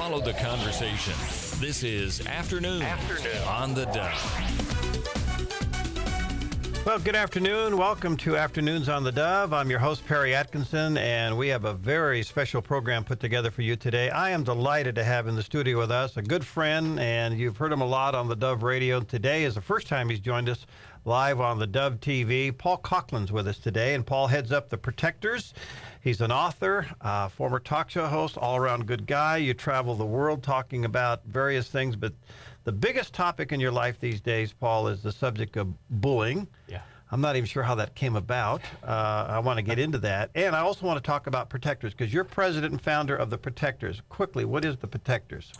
Follow the conversation. This is Afternoon on the Dove. Well, good afternoon. Welcome to Afternoons on the Dove. I'm your host, Perry Atkinson, and we have a very special program put together for you today. I am delighted to have in the studio with us a good friend, and you've heard him a lot on the Dove Radio. Today is the first time he's joined us live on the Dove TV. Paul Coughlin's with us today, and Paul heads up the Protectors. He's an author, former talk show host, all-around good guy. You travel the world talking about various things, but the biggest topic in your life these days, Paul, is the subject of bullying. Yeah. I'm not even sure how that came about. I want to get into that. And I also want to talk about Protectors, because you're president and founder of the Protectors. Quickly, what is the Protectors?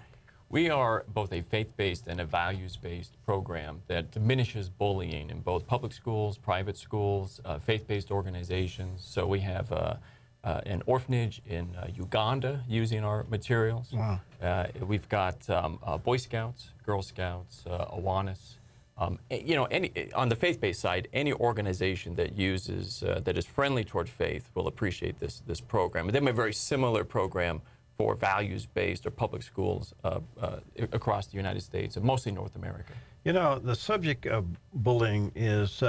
We are both a faith-based and a values-based program that diminishes bullying in both public schools, private schools, faith-based organizations. So we have an orphanage in Uganda using our materials. Wow. We've got Boy Scouts, Girl Scouts, Awanas. On the faith-based side, any organization that uses, that is friendly toward faith will appreciate this program. And then we have a very similar program for values-based or public schools across the United States, and mostly North America. You know, the subject of bullying is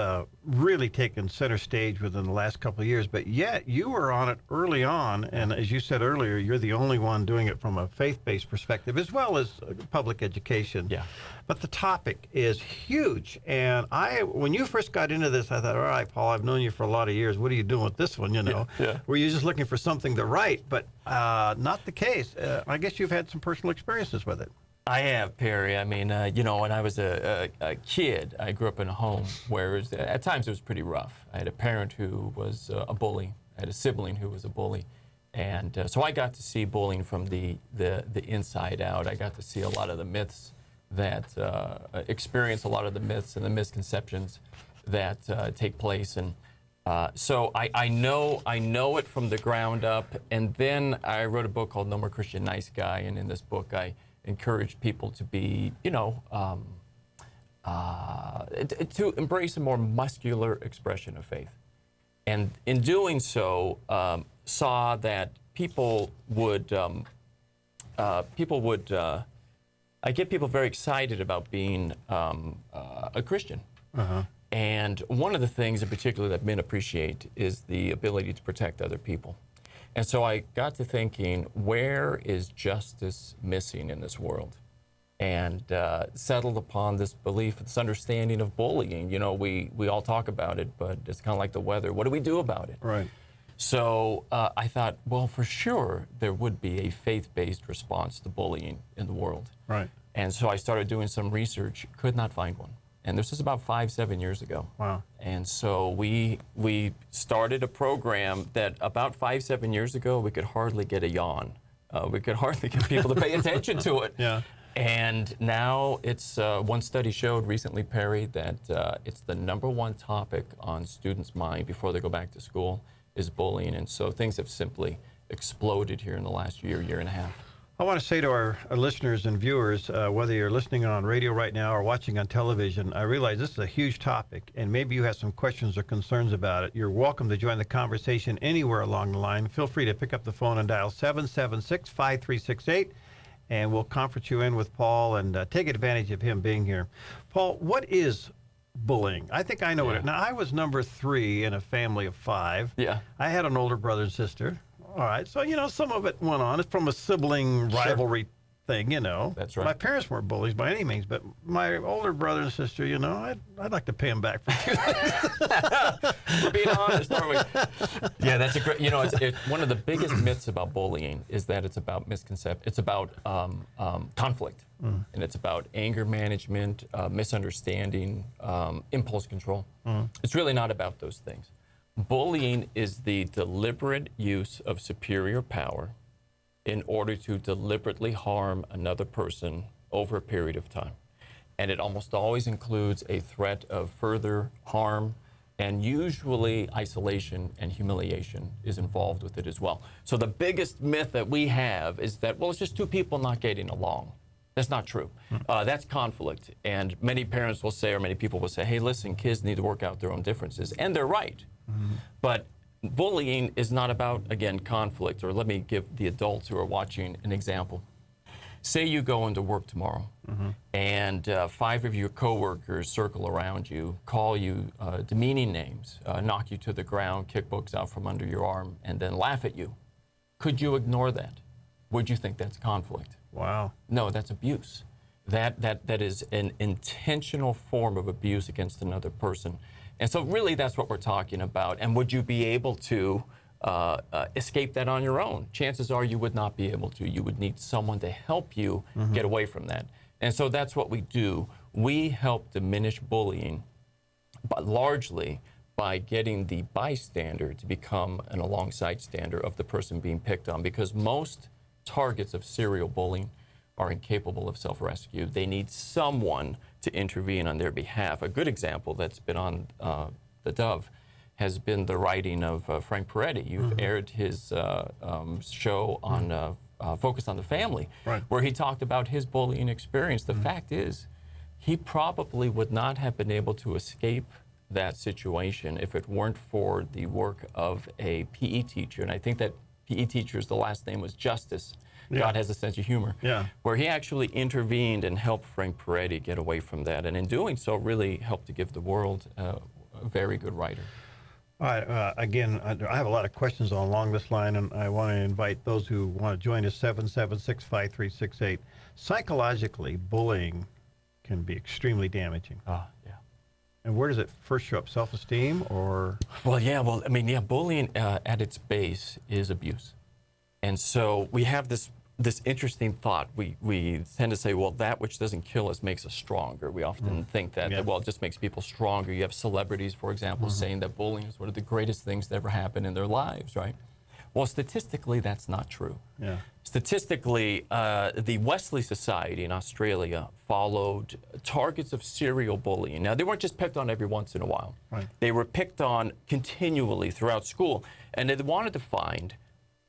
really taken center stage within the last couple of years, but yet you were on it early on, and as you said earlier, you're the only one doing it from a faith-based perspective, as well as public education. Yeah. But the topic is huge, and when you first got into this, I thought, all right, Paul, I've known you for a lot of years. What are you doing with this one, you know? Yeah. Were you just looking for something to write? But not the case. I guess you've had some personal experiences with it. I have, Perry. I mean, when I was a kid, I grew up in a home where at times it was pretty rough. I had a parent who was a bully. I had a sibling who was a bully. And so I got to see bullying from the inside out. I got to see a lot of the myths experience a lot of the myths and the misconceptions that take place. And so I know it from the ground up. And then I wrote a book called No More Christian Nice Guy. And in this book, I encourage people to be, to embrace a more muscular expression of faith. And in doing so, saw that people would I get people very excited about being a Christian. Uh-huh. And one of the things in particular that men appreciate is the ability to protect other people. And so I got to thinking, where is justice missing in this world? And settled upon this belief, this understanding of bullying. You know, we all talk about it, but it's kind of like the weather. What do we do about it? Right. So I thought, well, for sure, there would be a faith-based response to bullying in the world. Right. And so I started doing some research, could not find one. And this was about 5-7 years ago. Wow. And so we started a program that about 5-7 years ago, we could hardly get a yawn. We could hardly get people to pay attention to it. Yeah. And now it's, one study showed recently, Perry, that it's the #1 topic on students' mind before they go back to school is bullying. And so things have simply exploded here in the last year and a half. I want to say to our listeners and viewers, whether you're listening on radio right now or watching on television, I realize this is a huge topic, and maybe you have some questions or concerns about it. You're welcome to join the conversation anywhere along the line. Feel free to pick up the phone and dial 776-5368, and we'll conference you in with Paul and take advantage of him being here. Paul, what is bullying? I think I know what it is. Now, I was number 3 in a family of 5. Yeah. I had an older brother and sister. All right, so, some of it went on. It's from a sibling rivalry thing, That's right. My parents weren't bullies by any means, but my older brother and sister, I'd like to pay them back for For being honest, aren't we? Yeah, that's a great, it's one of the biggest myths about bullying is that it's about misconception. It's about conflict, and it's about anger management, misunderstanding, impulse control. It's really not about those things. Bullying is the deliberate use of superior power in order to deliberately harm another person over a period of time. And it almost always includes a threat of further harm, and usually isolation and humiliation is involved with it as well. So the biggest myth that we have is that, well, it's just two people not getting along. That's not true. That's conflict. And many parents will say, or many people will say, hey, listen, kids need to work out their own differences. And they're right. But bullying is not about, again, conflict. Or let me give the adults who are watching an example. Say you go into work tomorrow, and 5 of your coworkers circle around you, call you demeaning names, knock you to the ground, kick books out from under your arm, and then laugh at you. Could you ignore that? Would you think that's conflict? Wow. No, that's abuse. That is an intentional form of abuse against another person. And so really that's what we're talking about. And would you be able to escape that on your own? Chances are you would not be able to. You would need someone to help you get away from that. And so that's what we do. We help diminish bullying, but largely by getting the bystander to become an alongside stander of the person being picked on, because most targets of serial bullying are incapable of self-rescue. They need someone to intervene on their behalf. A good example that's been on the Dove has been the writing of Frank Peretti. You've aired his show on Focus on the Family, where he talked about his bullying experience. The fact is, he probably would not have been able to escape that situation if it weren't for the work of a PE teacher. And I think that PE teacher's, the last name was Justice. God has a sense of humor. Where he actually intervened and helped Frank Peretti get away from that. And in doing so, really helped to give the world a very good writer. All right, again, I have a lot of questions along this line, and I want to invite those who want to join us, 776-5368. Psychologically, bullying can be extremely damaging. Yeah. And where does it first show up? Self-esteem or? Well, I mean, bullying at its base is abuse. And so we have this interesting thought. We tend to say, well, that which doesn't kill us makes us stronger. We often think that, well, it just makes people stronger. You have celebrities, for example, saying that bullying is one of the greatest things that ever happened in their lives, right? Well, statistically, that's not true. Statistically, the Wesley Society in Australia followed targets of serial bullying. Now, they weren't just picked on every once in a while. They were picked on continually throughout school, and they wanted to find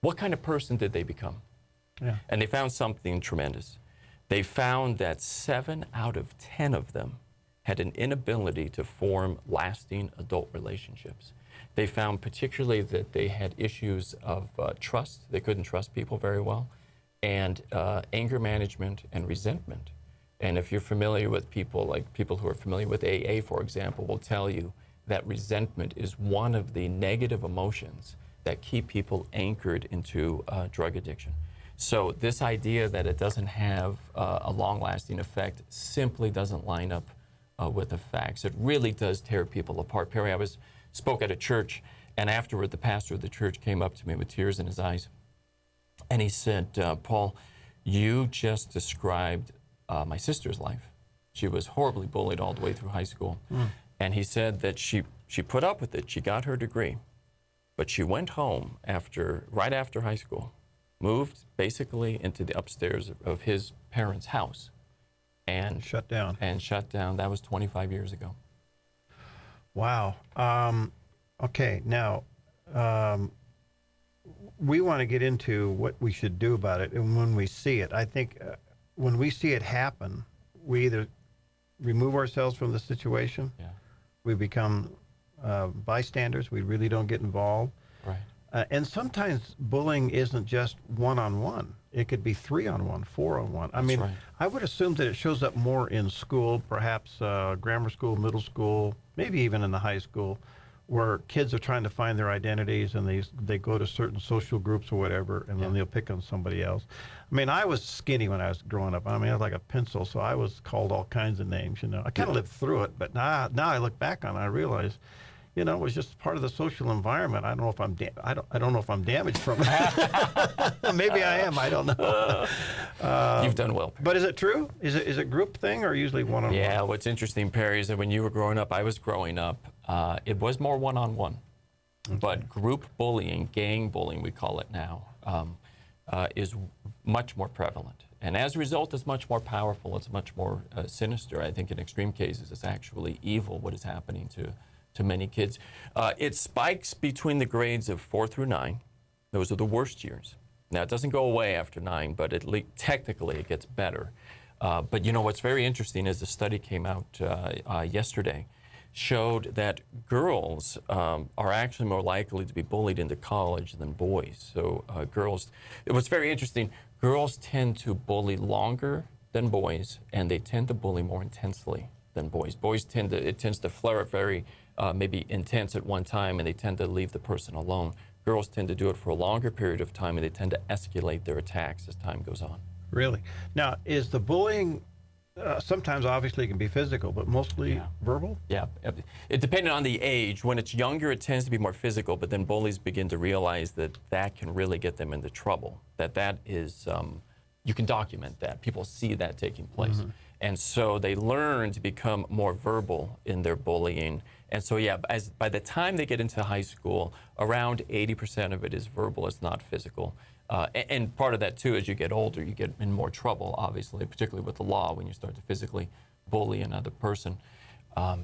what kind of person did they become. And they found something tremendous. They found that 7 out of 10 of them had an inability to form lasting adult relationships. They found particularly that they had issues of trust. They couldn't trust people very well, and anger management and resentment. And if you're familiar with people, like people who are familiar with AA, for example, will tell you that resentment is one of the negative emotions that keep people anchored into drug addiction. So this idea that it doesn't have a long-lasting effect simply doesn't line up with the facts. It really does tear people apart. Perry, I spoke at a church, and afterward the pastor of the church came up to me with tears in his eyes, and he said, Paul, you just described my sister's life. She was horribly bullied all the way through high school. And he said that she put up with it. She got her degree. But she went home right after high school, moved basically into the upstairs of his parents' house, and shut down. That was 25 years ago. Wow. Okay, now we want to get into what we should do about it, and when we see it, I think when we see it happen, we either remove ourselves from the situation, we become bystanders. We really don't get involved. And sometimes bullying isn't just one-on-one. It could be 3-on-1, 4-on-1. I mean, I would assume that it shows up more in school, perhaps grammar school, middle school, maybe even in the high school, where kids are trying to find their identities and they go to certain social groups or whatever, and then they'll pick on somebody else. I mean, I was skinny when I was growing up. I mean, I was like a pencil, so I was called all kinds of names, you know. I kind of lived through it, but now I look back on it, I realize, you know, it was just part of the social environment. I don't know if I'm I don't know if I'm damaged from it. Maybe I am. I don't know. You've done well, Perry. But is it true? Is it a group thing or usually one-on-one? Yeah. What's interesting, Perry, is that when you were growing up, I was growing up. It was more one-on-one, but group bullying, gang bullying, we call it now, is much more prevalent. And as a result, it's much more powerful. It's much more sinister. I think in extreme cases, it's actually evil what is happening to many kids. It spikes between the grades of 4 through 9. Those are the worst years. Now, it doesn't go away after 9, but technically it gets better. But you know, what's very interesting is a study came out yesterday showed that girls are actually more likely to be bullied into college than boys. So girls, it was very interesting. Girls tend to bully longer than boys, and they tend to bully more intensely than boys. Boys it tends to flare up very maybe intense at one time, and they tend to leave the person alone. Girls tend to do it for a longer period of time, and they tend to escalate their attacks as time goes on. Really? Now, is the bullying sometimes obviously it can be physical, but mostly verbal? Yeah, it depending on the age. When it's younger, it tends to be more physical, but then bullies begin to realize that that can really get them into trouble. That is, you can document that. People see that taking place. Mm-hmm. And so they learn to become more verbal in their bullying. And so, yeah, by the time they get into high school, around 80% of it is verbal, it's not physical. And part of that, too, as you get older, you get in more trouble, obviously, particularly with the law when you start to physically bully another person.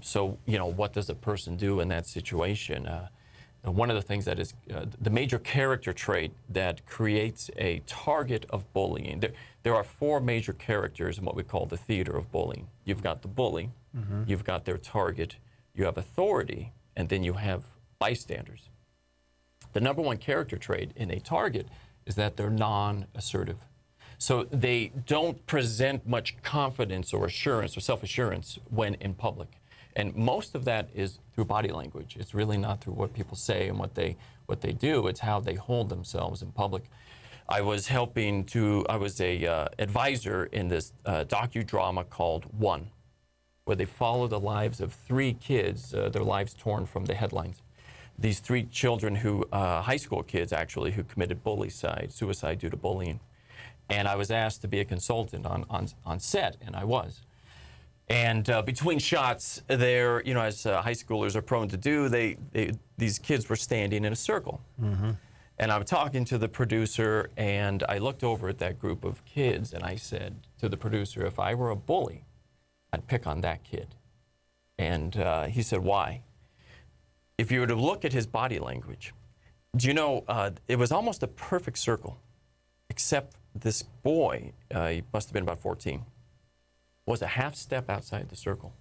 So, you know, what does a person do in that situation? One of the things that is the major character trait that creates a target of bullying. There are four major characters in what we call the theater of bullying. You've got the bully, mm-hmm. you've got their target, you have authority, and then you have bystanders. The number one character trait in a target is that they're non-assertive. So they don't present much confidence or assurance or self-assurance when in public. And most of that is through body language. It's really not through what people say and what they do. It's how they hold themselves in public. I was a advisor in this docudrama called One, where they follow the lives of three kids, their lives torn from the headlines. These three children who, high school kids actually, who committed suicide due to bullying. And I was asked to be a consultant on set, and I was. And between shots, there, you know, as high schoolers are prone to do, these kids were standing in a circle. Mm-hmm. And I'm talking to the producer, and I looked over at that group of kids, and I said to the producer, if I were a bully, I'd pick on that kid. And he said, why? If you were to look at his body language, do you know, it was almost a perfect circle, except this boy, he must have been about 14, was a half step outside the circle.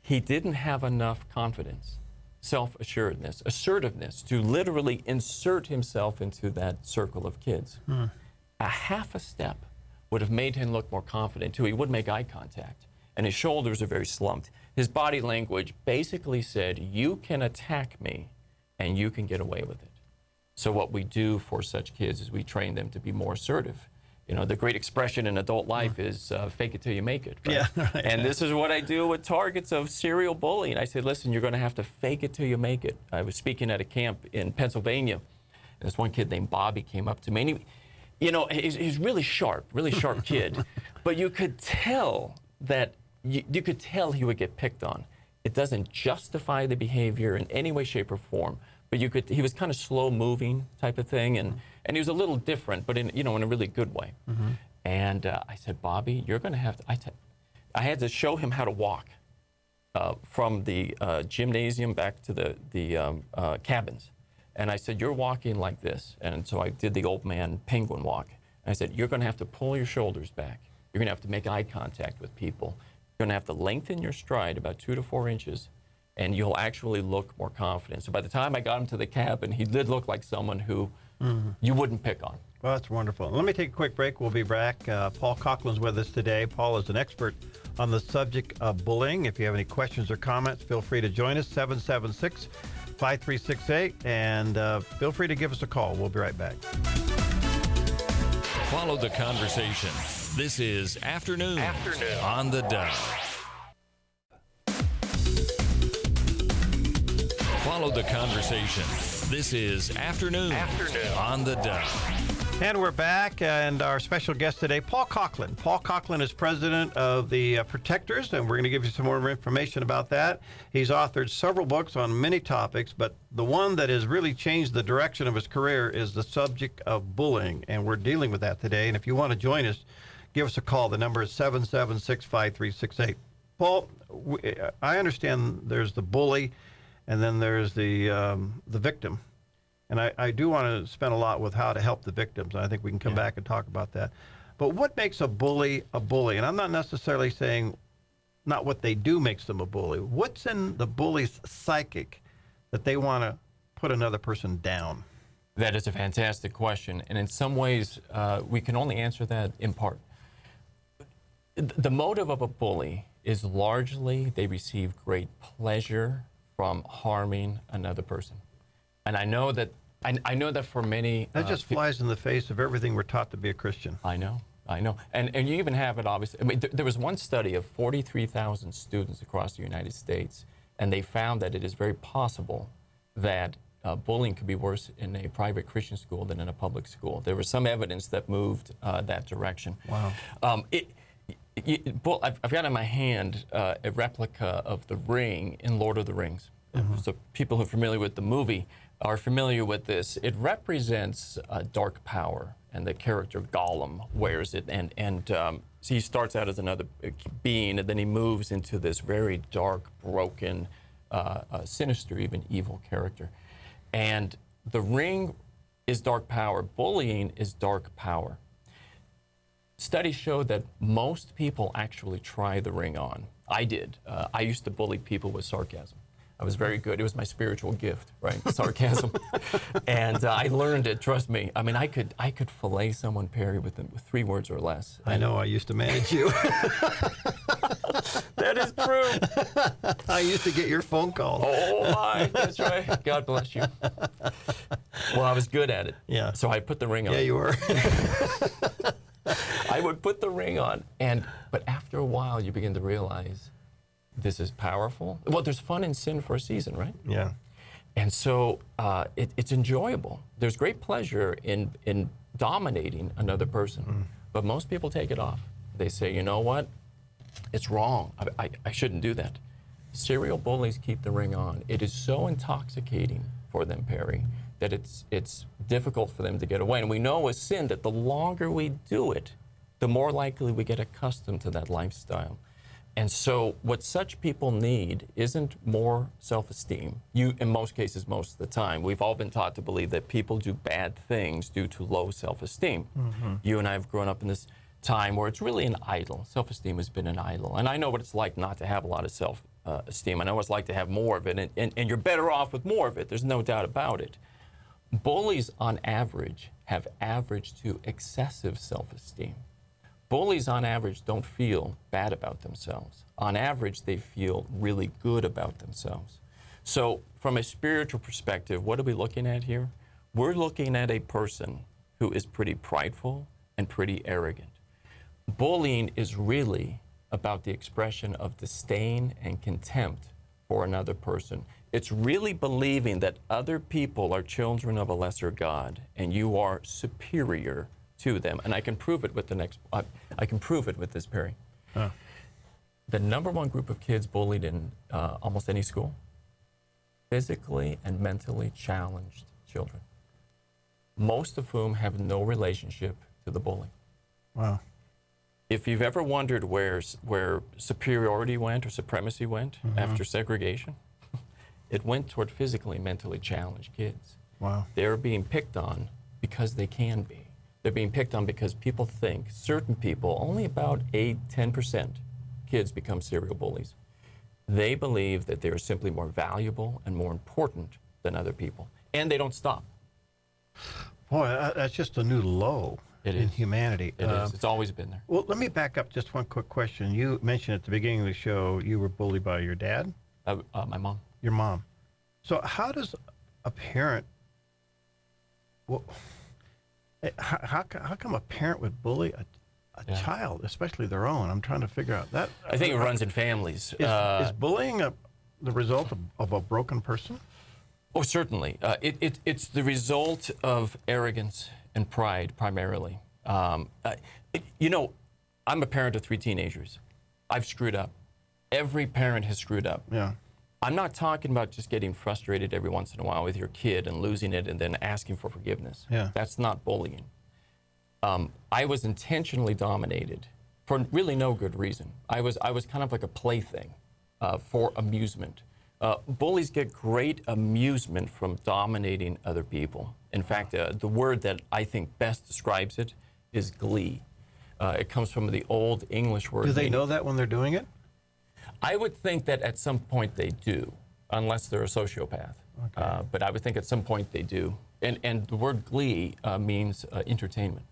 He didn't have enough confidence, self-assuredness, assertiveness to literally insert himself into that circle of kids. A half a step would have made him look more confident too. He would make eye contact, and his shoulders are very slumped. His body language basically said, you can attack me and you can get away with it. So what we do for such kids is we train them to be more assertive. You know, the great expression in adult life is fake it till you make it. Right? Yeah, right. And this is what I do with targets of serial bullying. I said, listen, you're going to have to fake it till you make it. I was speaking at a camp in Pennsylvania, and this one kid named Bobby came up to me, and he, you know, he's really sharp kid, but you could tell that you could tell he would get picked on. It doesn't justify the behavior in any way, shape, or form, but he was kind of slow moving type of thing, and he was a little different, but in a really good way. Mm-hmm. And I said, Bobby, you're going to have to, I had to show him how to walk from the gymnasium back to the cabins. And I said, you're walking like this. And so I did the old man penguin walk. And I said, you're going to have to pull your shoulders back. You're going to have to make eye contact with people. You're going to have to lengthen your stride about 2 to 4 inches, and you'll actually look more confident. So by the time I got him to the cabin, he did look like someone who you wouldn't pick on. Well, that's wonderful. Let me take a quick break. We'll be back. Paul Coughlin's with us today. Paul is an expert on the subject of bullying. If you have any questions or comments, feel free to join us, 776-5368, and feel free to give us a call. We'll be right back. Follow the conversation. This is Afternoon on the Dove. Follow the conversation. This is Afternoon on the Dove. And we're back, and our special guest today, Paul Coughlin. Paul Coughlin is president of the Protectors, and we're going to give you some more information about that. He's authored several books on many topics, but the one that has really changed the direction of his career is the subject of bullying, and we're dealing with that today. And if you want to join us, give us a call. The number is 776-5368. Paul, I understand there's the bully, and then there's the victim. And I do want to spend a lot with how to help the victims. I think we can come back and talk about that. But what makes a bully a bully? And I'm not necessarily saying not what they do makes them a bully. What's in the bully's psychic that they want to put another person down? That is a fantastic question. And in some ways, we can only answer that in part. The motive of a bully is largely they receive great pleasure from harming another person. And I know that for many... That just flies in the face of everything we're taught to be a Christian. I know. And you even have it, obviously. I mean, there was one study of 43,000 students across the United States, and they found that it is very possible that bullying could be worse in a private Christian school than in a public school. There was some evidence that moved that direction. Wow. I've got in my hand a replica of the ring in Lord of the Rings. So people who are familiar with the movie are familiar with this. It represents dark power, and the character Gollum wears it. And so he starts out as another being, and then he moves into this very dark, broken, sinister, even evil character. And the ring is dark power. Bullying is dark power. Studies show that most people actually try the ring on. I did. I used to bully people with sarcasm. I was very good. It was my spiritual gift, right? Sarcasm. And I learned it, trust me. I mean, I could fillet someone, Perry, with 3 words or less. I know. I used to manage you. That is true. I used to get your phone calls. Oh, my. That's right. God bless you. Well, I was good at it. Yeah. So I put the ring on. Yeah, you were. I would put the ring on. But after a while, you begin to realize this is powerful. Well, there's fun in sin for a season, right? Yeah. And so it's enjoyable. There's great pleasure in dominating another person. But most people take it off. They say, you know what? It's wrong. I shouldn't do that. Serial bullies keep the ring on. It is so intoxicating for them, Perry, that it's difficult for them to get away. And we know with sin that the longer we do it, the more likely we get accustomed to that lifestyle. And so what such people need isn't more self-esteem. In most cases, most of the time, we've all been taught to believe that people do bad things due to low self-esteem. You and I have grown up in this time where it's really an idol. Self-esteem has been an idol. And I know what it's like not to have a lot of self-esteem. I know what it's like to have more of it. And you're better off with more of it. There's no doubt about it. Bullies, on average, have average to excessive self-esteem. Bullies, on average, don't feel bad about themselves. On average, they feel really good about themselves. So from a spiritual perspective, what are we looking at here? We're looking at a person who is pretty prideful and pretty arrogant. Bullying is really about the expression of disdain and contempt for another person. It's really believing that other people are children of a lesser God and you are superior to them. And I can prove it with I can prove it with this, Perry. The #1 group of kids bullied in almost any school, physically and mentally challenged children, most of whom have no relationship to the bully. Wow. If you've ever wondered where superiority went or supremacy went after segregation, it went toward physically and mentally challenged kids. Wow. They're being picked on because they can be. They're being picked on because people think, certain people, only about 8–10% kids become serial bullies. They believe that they're simply more valuable and more important than other people. And they don't stop. Boy, that's just a new low in humanity. It is. It's always been there. Well, let me back up just one quick question. You mentioned at the beginning of the show you were bullied by your dad? My mom. Your mom. So how does a parent... Well, how come a parent would bully a child, especially their own? I'm trying to figure out that. I think it runs in families. Is bullying the result of a broken person? Oh, certainly. It's the result of arrogance and pride, primarily. You know, I'm a parent of 3 teenagers. I've screwed up. Every parent has screwed up. Yeah. I'm not talking about just getting frustrated every once in a while with your kid and losing it and then asking for forgiveness. Yeah. That's not bullying. I was intentionally dominated for really no good reason. I was kind of like a plaything for amusement. Bullies get great amusement from dominating other people. In fact, the word that I think best describes it is glee. It comes from the old English word. Do they know that when they're doing it? I would think that at some point they do, unless they're a sociopath. Okay. But I would think at some point they do. And the word glee means entertainment.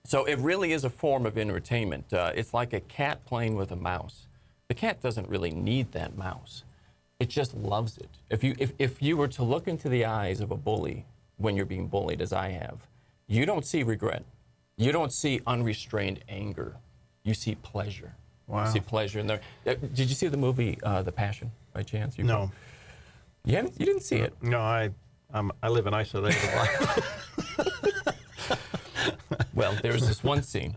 So it really is a form of entertainment. It's like a cat playing with a mouse. The cat doesn't really need that mouse. It just loves it. If you were to look into the eyes of a bully when you're being bullied, as I have, you don't see regret. You don't see unrestrained anger. You see pleasure. Wow. You see pleasure in there. Did you see the movie The Passion by chance? No. You didn't see it? No, I live an isolated life. Well, there's this one scene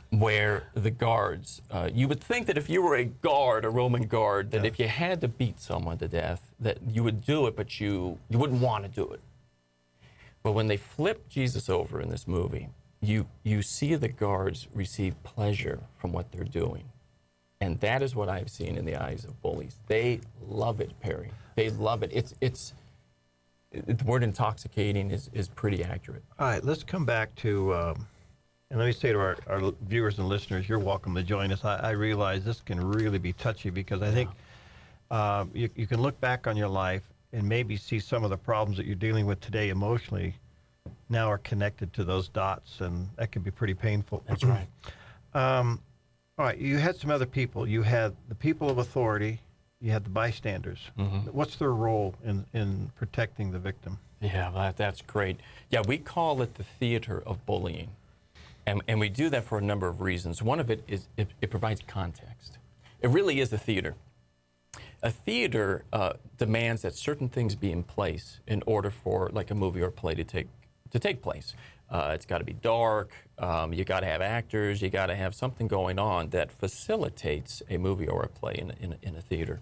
where the guards, you would think that if you were a guard, a Roman guard, that if you had to beat someone to death, that you would do it, but you wouldn't want to do it. But when they flip Jesus over in this movie, you see the guards receive pleasure from what they're doing. And that is what I've seen in the eyes of bullies. They love it, Perry. They love it. The word intoxicating is pretty accurate. All right, let's come back to, and let me say to our viewers and listeners, you're welcome to join us. I realize this can really be touchy because I think you can look back on your life and maybe see some of the problems that you're dealing with today emotionally now are connected to those dots, and that can be pretty painful. That's right. All right, you had some other people. You had the people of authority. You had the bystanders. Mm-hmm. What's their role in protecting the victim? Yeah, that's great. Yeah, we call it the theater of bullying. And we do that for a number of reasons. One of it is it provides context. It really is a theater. A theater demands that certain things be in place in order for like a movie or play to take place. It's got to be dark. You got to have actors. You got to have something going on that facilitates a movie or a play in a theater.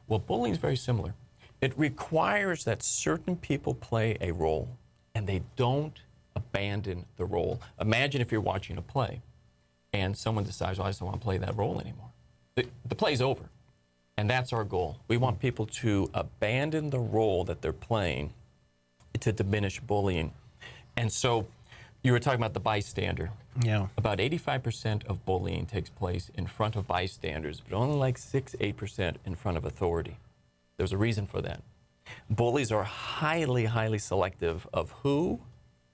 Well, bullying is very similar. It requires that certain people play a role, and they don't abandon the role. Imagine if you're watching a play, and someone decides, "Oh, I just don't want to play that role anymore." The play's over, and that's our goal. We want people to abandon the role that they're playing to diminish bullying. And so, you were talking about the bystander. Yeah. About 85% of bullying takes place in front of bystanders, but only like 6-8% in front of authority. There's a reason for that. Bullies are highly, highly selective of who,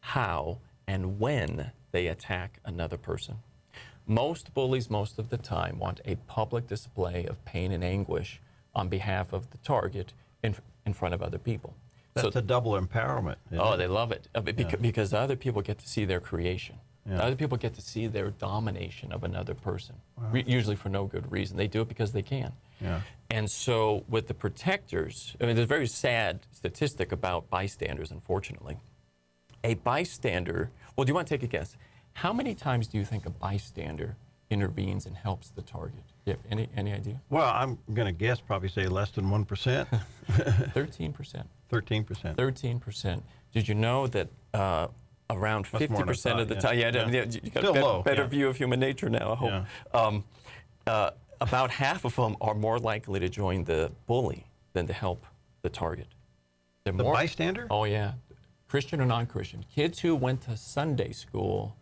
how, and when they attack another person. Most bullies, most of the time, want a public display of pain and anguish on behalf of the target in front of other people. That's a double empowerment. Oh, they love it because other people get to see their creation. Yeah. Other people get to see their domination of another person, usually for no good reason. They do it because they can. Yeah. And so with the protectors, I mean, there's a very sad statistic about bystanders, unfortunately. A bystander, well, do you want to take a guess? How many times do you think a bystander intervenes and helps the target? Do you have any idea? Well, I'm going to guess, probably say less than 1%. 13%. 13%. 13%. Did you know that around 50% of the time, you got a better view of human nature now, I hope. Yeah. About half of them are more likely to join the bully than to help the target. The bystander? Oh, yeah. Christian or non-Christian. Kids who went to Sunday school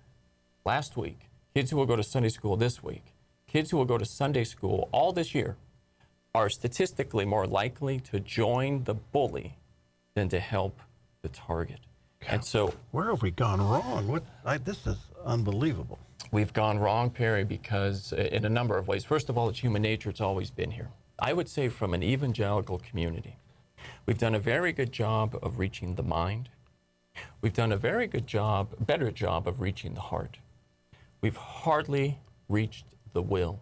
last week, kids who will go to Sunday school this week, kids who will go to Sunday school all this year are statistically more likely to join the bully than to help the target. And so, where have we gone wrong? This is unbelievable. We've gone wrong, Perry, because in a number of ways. First of all, it's human nature. It's always been here. I would say from an evangelical community, we've done a very good job of reaching the mind. We've done a very good job, better job of reaching the heart. We've hardly reached the will.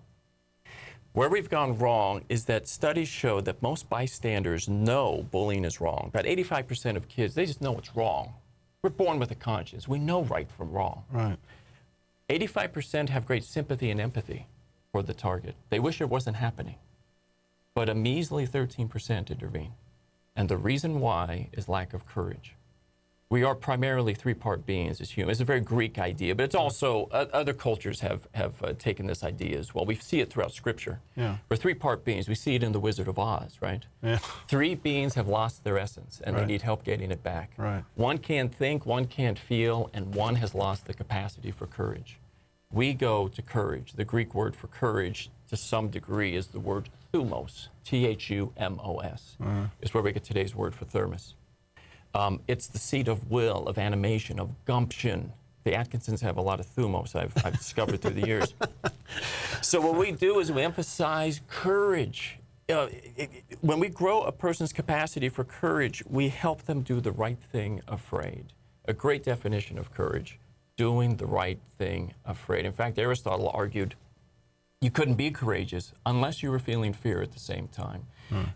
Where we've gone wrong is that studies show that most bystanders know bullying is wrong. About 85% of kids, they just know it's wrong. We're born with a conscience. We know right from wrong. Right. 85% have great sympathy and empathy for the target. They wish it wasn't happening. But a measly 13% intervene. And the reason why is lack of courage. We are primarily three-part beings as humans. It's a very Greek idea, but it's also, other cultures have taken this idea as well. We see it throughout Scripture. Yeah. We're three-part beings. We see it in The Wizard of Oz, right? Yeah. Three beings have lost their essence, and Right. they need help getting it back. Right. One can't think, one can't feel, and one has lost the capacity for courage. We go to courage, the Greek word for courage, to some degree is the word thumos, Thumos, is where we get today's word for thermos. It's the seat of will, of animation, of gumption. The Atkinsons have a lot of thumos, I've discovered through the years. So what we do is we emphasize courage. When we grow a person's capacity for courage, we help them do the right thing afraid. A great definition of courage, doing the right thing afraid. In fact, Aristotle argued you couldn't be courageous unless you were feeling fear at the same time.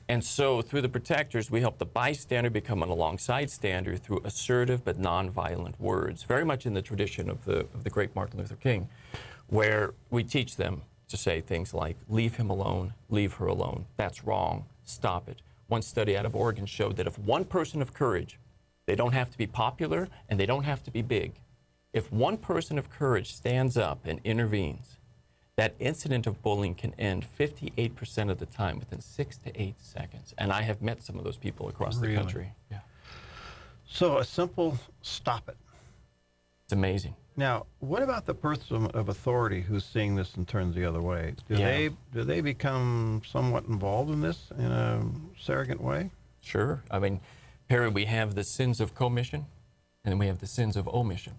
And so through the protectors, we help the bystander become an alongside stander through assertive but nonviolent words, very much in the tradition of the great Martin Luther King, where we teach them to say things like, leave him alone, leave her alone, that's wrong, stop it. One study out of Oregon showed that if one person of courage, they don't have to be popular and they don't have to be big, if one person of courage stands up and intervenes, that incident of bullying can end 58% of the time within 6 to 8 seconds. And I have met some of those people across the country. Yeah. So a simple stop it. It's amazing. Now, what about the person of authority who's seeing this and turns the other way? Do they become somewhat involved in this in a surrogate way? Sure. I mean, Perry, we have the sins of commission and then we have the sins of omission.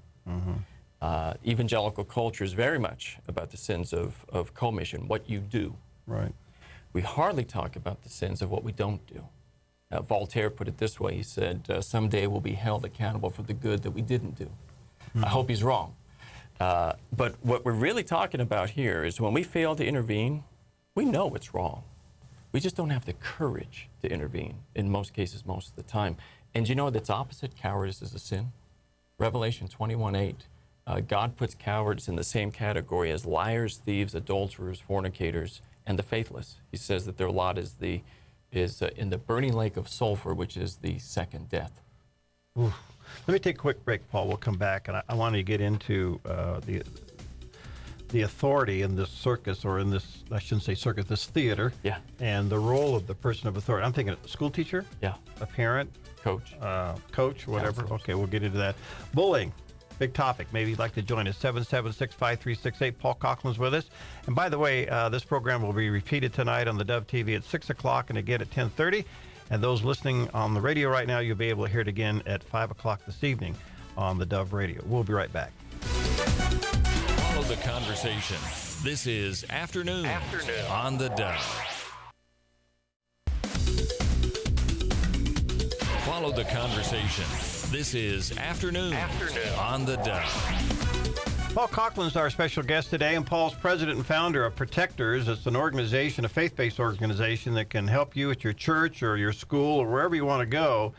Evangelical culture is very much about the sins of commission, what you do. Right. We hardly talk about the sins of what we don't do. Voltaire put it this way. He said, someday we'll be held accountable for the good that we didn't do. I hope he's wrong. But what we're really talking about here is when we fail to intervene, we know it's wrong. We just don't have the courage to intervene in most cases, most of the time. And you know that's opposite? Cowardice is a sin. Revelation 21:8. God puts cowards in the same category as liars, thieves, adulterers, fornicators, and the faithless. He says that their lot is in the burning lake of sulfur, which is the second death. Oof. Let me take a quick break, Paul. We'll come back, and I want to get into the authority in this circus, or in this, I shouldn't say circus, this theater, and the role of the person of authority. I'm thinking a school teacher, a parent, coach, whatever. Counselors. Okay, we'll get into that. Bullying. Big topic. Maybe you'd like to join us. 776-5368. Paul Coughlin's with us. And by the way, this program will be repeated tonight on the Dove TV at 6 o'clock and again at 10:30. And those listening on the radio right now, you'll be able to hear it again at 5 o'clock this evening on the Dove Radio. We'll be right back. Follow the conversation. This is Afternoon on the Dove. Follow the conversation. This is Afternoon on the Dove. Paul Coughlin's our special guest today, and Paul's president and founder of Protectors. It's an organization, a faith-based organization that can help you at your church or your school or wherever you want to go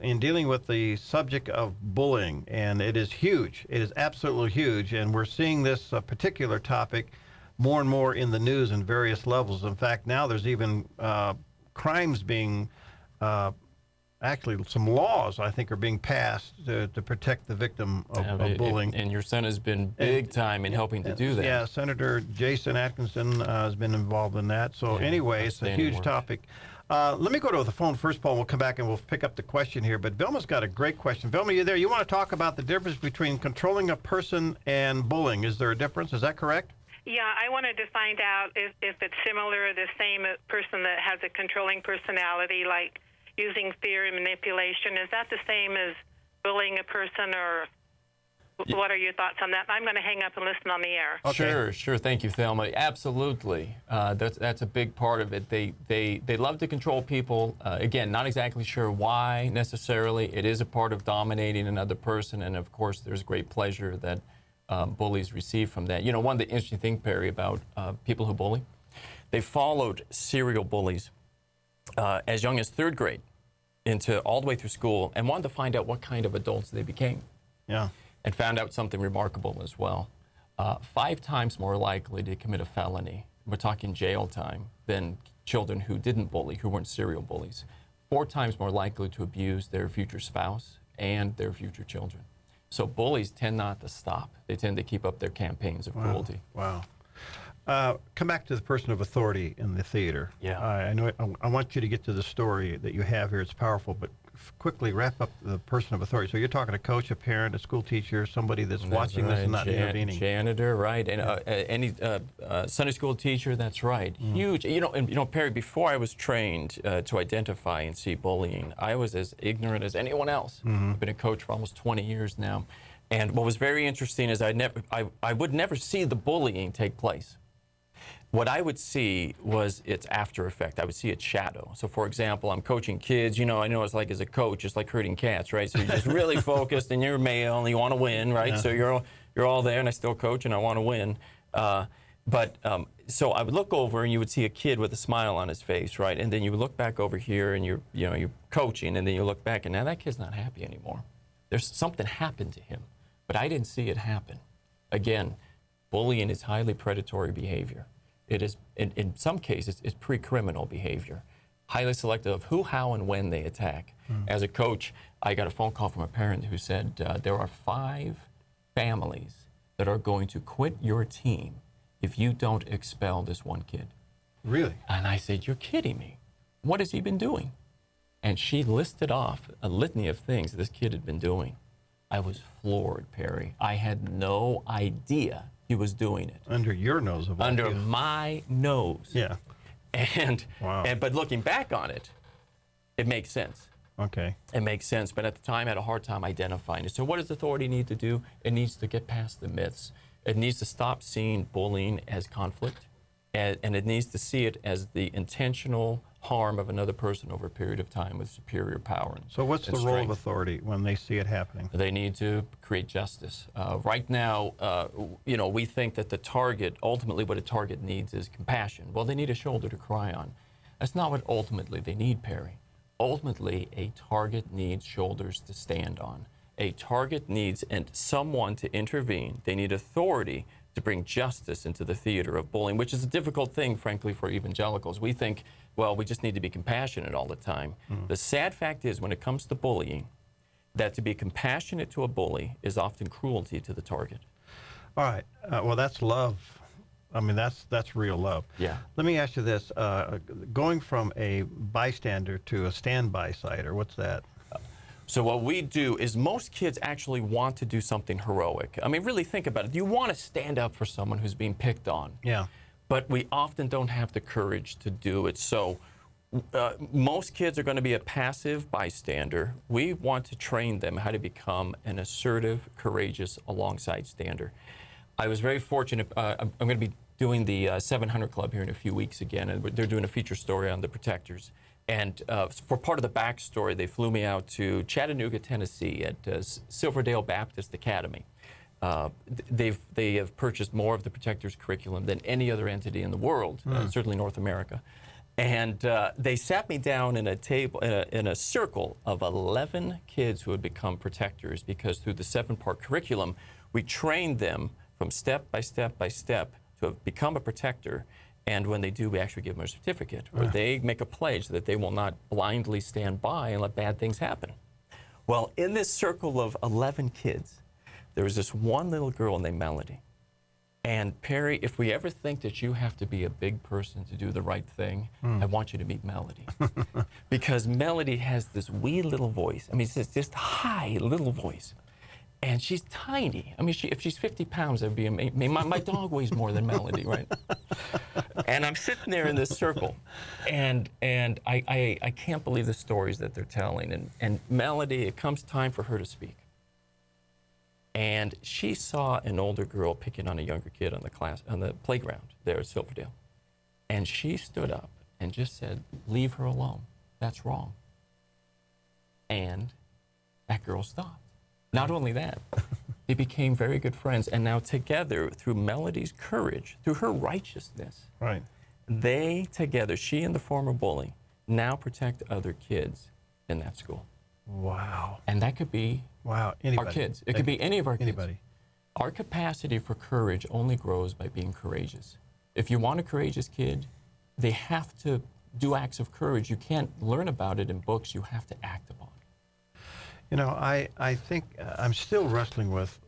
in dealing with the subject of bullying. And it is huge. It is absolutely huge. And we're seeing this particular topic more and more in the news in various levels. In fact, now there's even crimes being actually, some laws, I think, are being passed to protect the victim of bullying. And your son has been big time in helping to do that. Yeah, Senator Jason Atkinson has been involved in that. So anyway, it's a huge topic. Let me go to the phone first, Paul, and we'll come back and we'll pick up the question here. But Vilma's got a great question. Vilma, you there? You want to talk about the difference between controlling a person and bullying. Is there a difference? Is that correct? Yeah, I wanted to find out if it's similar or the same person that has a controlling personality, like using fear and manipulation. Is that the same as bullying a person, or what are your thoughts on that? I'm going to hang up and listen on the air. Okay. Sure. Thank you, Thelma. Absolutely. That's a big part of it. They love to control people. Again, not exactly sure why necessarily. It is a part of dominating another person, and of course there's great pleasure that bullies receive from that. You know, one of the interesting things, Perry, about people who bully, they followed serial bullies as young as 3rd grade into all the way through school, and wanted to find out what kind of adults they became. Yeah. And found out something remarkable as well. 5 times more likely to commit a felony, we're talking jail time, than children who didn't bully, who weren't serial bullies. 4 times more likely to abuse their future spouse and their future children. So bullies tend not to stop. They tend to keep up their campaigns of cruelty. Wow. Come back to the person of authority in the theater. Yeah. I know. I want you to get to the story that you have here. It's powerful, but quickly wrap up the person of authority. So you're talking a coach, a parent, a school teacher, somebody that's watching this and not intervening. Janitor, right? And any Sunday school teacher, that's right. Huge. You know, Perry. Before I was trained to identify and see bullying, I was as ignorant as anyone else. I've been a coach for almost 20 years now, and what was very interesting is I would never see the bullying take place. What I would see was its after effect. I would see its shadow. So, for example, I'm coaching kids. You know, I know it's like as a coach, it's like herding cats, right? So you're just really focused, and you're male, and you want to win, right? Yeah. So you're all there, and I still coach, and I want to win. So I would look over, and you would see a kid with a smile on his face, right? And then you would look back over here, and you're coaching, and then you look back, and now that kid's not happy anymore. There's something happened to him, but I didn't see it happen. Again, bullying is highly predatory behavior. It is, in some cases, it's pre-criminal behavior, highly selective of who, how, and when they attack. As a coach, I got a phone call from a parent who said, there are 5 families that are going to quit your team if you don't expel this one kid. Really? And I said, you're kidding me. What has he been doing? And she listed off a litany of things this kid had been doing. I was floored, Perry. I had no idea he was doing it. Under your nose of all. Under my nose. Yeah. And, wow. But looking back on it, it makes sense. Okay. It makes sense, but at the time I had a hard time identifying it. So what does authority need to do? It needs to get past the myths. It needs to stop seeing bullying as conflict, and it needs to see it as the intentional harm of another person over a period of time with superior power. So what's the role of authority when they see it happening? They need to create justice. Right now, we think that the target, ultimately what a target needs is compassion. Well, they need a shoulder to cry on. That's not what ultimately they need, Perry. Ultimately, a target needs shoulders to stand on. A target needs someone to intervene. They need authority to bring justice into the theater of bullying, which is a difficult thing, frankly, for evangelicals. We think, well, we just need to be compassionate all the time. The sad fact is, when it comes to bullying, that to be compassionate to a bully is often cruelty to the target. All right. Well, that's love. I mean, that's real love. Yeah. Let me ask you this. Going from a bystander to a standby sider, what's that? So what we do is most kids actually want to do something heroic. I mean, really think about it. You want to stand up for someone who's being picked on. Yeah. But we often don't have the courage to do it. So most kids are going to be a passive bystander. We want to train them how to become an assertive, courageous, alongside stander. I was very fortunate. I'm going to be doing the 700 Club here in a few weeks again, and they're doing a feature story on the protectors. And for part of the backstory, they flew me out to Chattanooga, Tennessee at Silverdale Baptist Academy. They have purchased more of the Protectors curriculum than any other entity in the world, certainly North America. And they sat me down in a table, in a circle of 11 kids who had become protectors, because through the 7-part curriculum, we trained them from step by step by step to become a protector. And when they do, we actually give them a certificate, where they make a pledge that they will not blindly stand by and let bad things happen. Well, in this circle of 11 kids, there was this one little girl named Melody. And Perry, if we ever think that you have to be a big person to do the right thing, I want you to meet Melody. Because Melody has this wee little voice. I mean, it's just high little voice. And she's tiny. I mean, if she's 50 pounds, that'd be amazing. My dog weighs more than Melody, right? And I'm sitting there in this circle, and I can't believe the stories that they're telling. And Melody, it comes time for her to speak. And she saw an older girl picking on a younger kid on the playground there at Silverdale. And she stood up and just said, "Leave her alone. That's wrong." And that girl stopped. Not only that, they became very good friends, and now together, through Melody's courage, through her righteousness, right, they together, she and the former bully, now protect other kids in that school. Wow. And that could be anybody. Our kids. It could be any of our kids. Anybody. Our capacity for courage only grows by being courageous. If you want a courageous kid, they have to do acts of courage. You can't learn about it in books. You have to act upon it. You know, I think I'm still wrestling with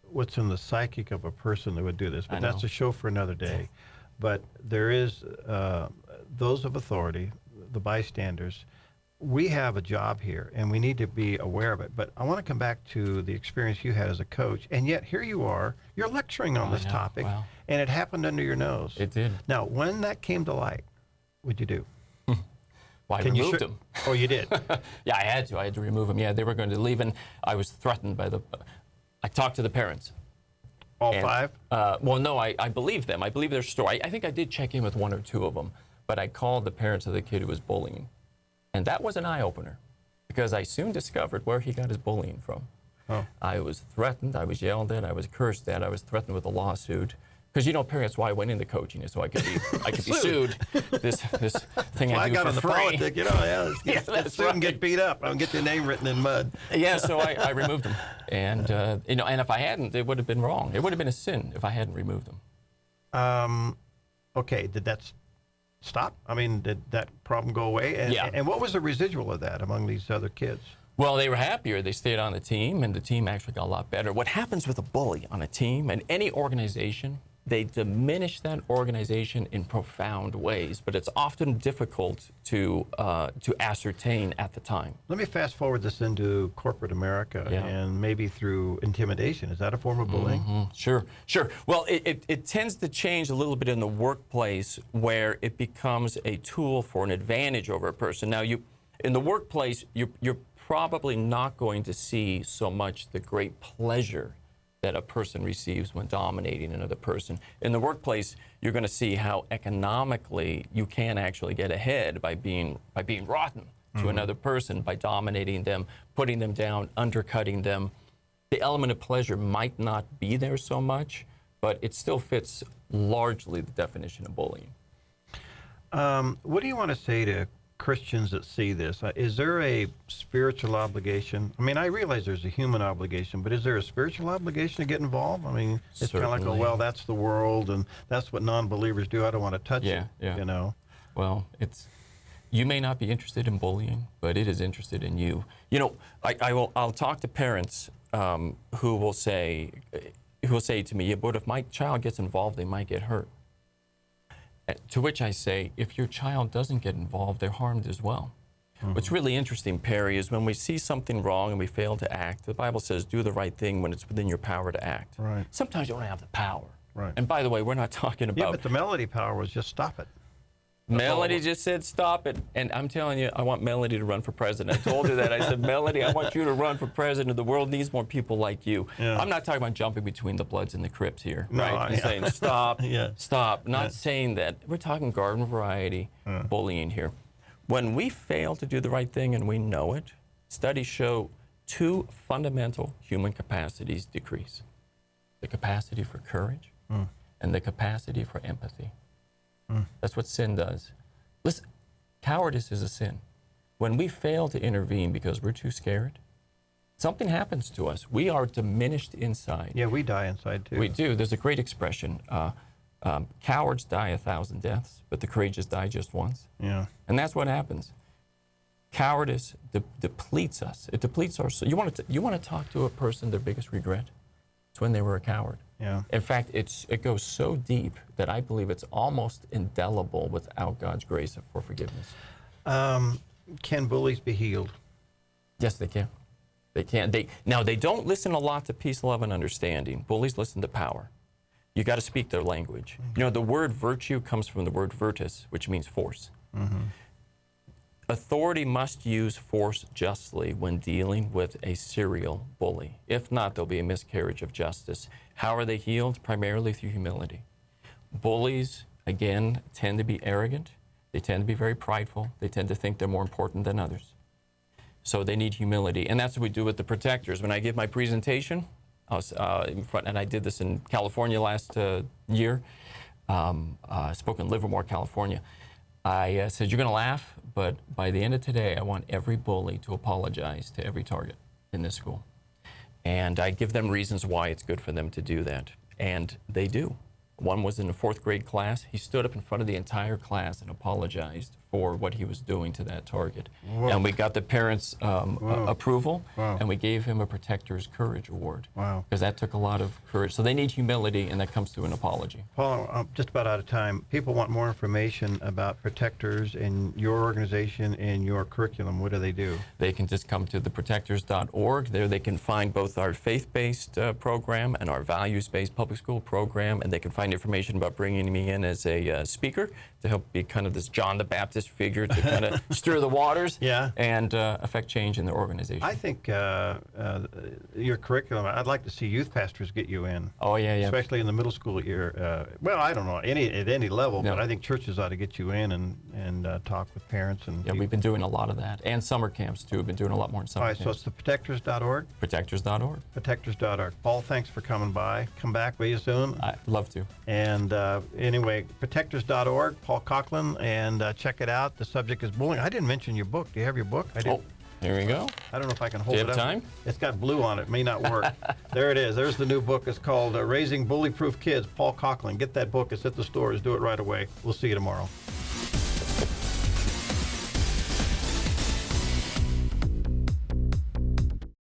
what's in the psychic of a person that would do this, but that's a show for another day. but there is those of authority, the bystanders. We have a job here, and we need to be aware of it. But I want to come back to the experience you had as a coach, and yet here you are, you're lecturing on this topic, and it happened under your nose. It did. Now, when that came to light, what'd you do? Well, I removed them. Oh, you did? Yeah, I had to remove them. Yeah, they were going to leave, and I was threatened by I talked to the parents. All five? Well, no, I believe them. I believe their story. I think I did check in with one or two of them, but I called the parents of the kid who was bullying. And that was an eye-opener, because I soon discovered where he got his bullying from. Oh. I was threatened, I was yelled at, I was cursed at, I was threatened with a lawsuit. Because, you know, Perry, that's why I went into coaching, is so I could be sued. This thing I do got for on the free. politic, you know, that's soon right. get beat up. I'll get your name written in mud. Yeah, so I removed them. And, you know, and if I hadn't, it would have been wrong. It would have been a sin if I hadn't removed them. Okay, did that stop? I mean, did that problem go away? And, yeah. And what was the residual of that among these other kids? Well, they were happier. They stayed on the team, and the team actually got a lot better. What happens with a bully on a team and any organization, they diminish that organization in profound ways, but it's often difficult to ascertain at the time. Let me fast forward this into corporate America, and maybe through intimidation. Is that a form of bullying? Mm-hmm. Sure, sure. Well, it tends to change a little bit in the workplace, where it becomes a tool for an advantage over a person. Now, in the workplace, you're probably not going to see so much the great pleasure that a person receives when dominating another person. In the workplace, you're going to see how economically you can actually get ahead by being rotten to another person, by dominating them, putting them down, undercutting them. The element of pleasure might not be there so much, but it still fits largely the definition of bullying. What do you want to say to Christians that see this? Is there a spiritual obligation? I mean, I realize there's a human obligation, but is there a spiritual obligation to get involved? I mean, it's kind of like, oh, well, that's the world, and that's what non-believers do. I don't want to touch it, you know? Well, you may not be interested in bullying, but it is interested in you. You know, I'll talk to parents who will say to me, yeah, but if my child gets involved, they might get hurt. To which I say, if your child doesn't get involved, they're harmed as well. What's really interesting, Perry, is when we see something wrong and we fail to act, the Bible says do the right thing when it's within your power to act. Right. Sometimes you don't have the power. Right. And by the way, we're not talking about... Yeah, but the Melody power was just stop it. Melody just said, stop it. And I'm telling you, I want Melody to run for president. I told her that. I said, Melody, I want you to run for president. The world needs more people like you. Yeah. I'm not talking about jumping between the Bloods and the Crips here, right? I'm saying, stop, stop. Not saying that. We're talking garden variety bullying here. When we fail to do the right thing and we know it, studies show two fundamental human capacities decrease. The capacity for courage and the capacity for empathy. That's what sin does. Listen, cowardice is a sin. When we fail to intervene because we're too scared, something happens to us. We are diminished inside. Yeah, we die inside too. We do. There's a great expression. Cowards die 1,000 deaths, but the courageous die just once. Yeah. And that's what happens. Cowardice depletes us. It depletes our soul. You want to talk to a person, their biggest regret? It's when they were a coward. Yeah. In fact, it goes so deep that I believe it's almost indelible without God's grace for forgiveness. Can bullies be healed? Yes, they can. They can. Now, they don't listen a lot to peace, love, and understanding. Bullies listen to power. You got to speak their language. You know, the word virtue comes from the word virtus, which means force. Authority must use force justly when dealing with a serial bully. If not, there'll be a miscarriage of justice. How are they healed? Primarily through humility. Bullies, again, tend to be arrogant. They tend to be very prideful. They tend to think they're more important than others. So they need humility. And that's what we do with the protectors. When I give my presentation, I was in front, and I did this in California last year. I spoke in Livermore, California. I said, you're going to laugh, but by the end of today, I want every bully to apologize to every target in this school. And I give them reasons why it's good for them to do that. And they do. One was in the 4th grade class. He stood up in front of the entire class and apologized for what he was doing to that target. Whoa. And we got the parents' approval, Wow. and we gave him a Protector's Courage Award. Wow. Because that took a lot of courage. So they need humility, and that comes through an apology. Paul, I'm just about out of time. People want more information about protectors and your organization and your curriculum. What do they do? They can just come to theprotectors.org. There they can find both our faith-based program and our values-based public school program, and they can find information about bringing me in as a speaker to help be kind of this John the Baptist figure to kind of stir the waters and affect change in their organization. I think your curriculum, I'd like to see youth pastors get you in. Oh, yeah. Especially in the middle school year. Well, I don't know, at any level, but I think churches ought to get you in and talk with parents. And we've been doing a lot of that. And summer camps, too. We've been doing a lot more in summer camps. All right, so it's theprotectors.org? Protectors.org. Protectors.org. Paul, thanks for coming by. Come back, will you, soon? I'd love to. And anyway, protectors.org, Paul Coughlin, and check it out. The subject is bullying. I didn't mention your book. Do you have your book? I didn't. Oh, here we go. I don't know if I can hold Do you it have up. time? It's got blue on it. May not work. There it is. There's the new book. It's called Raising Bully-Proof Kids, Paul Coughlin. Get that book. It's at the stores. Do it right away. We'll see you tomorrow.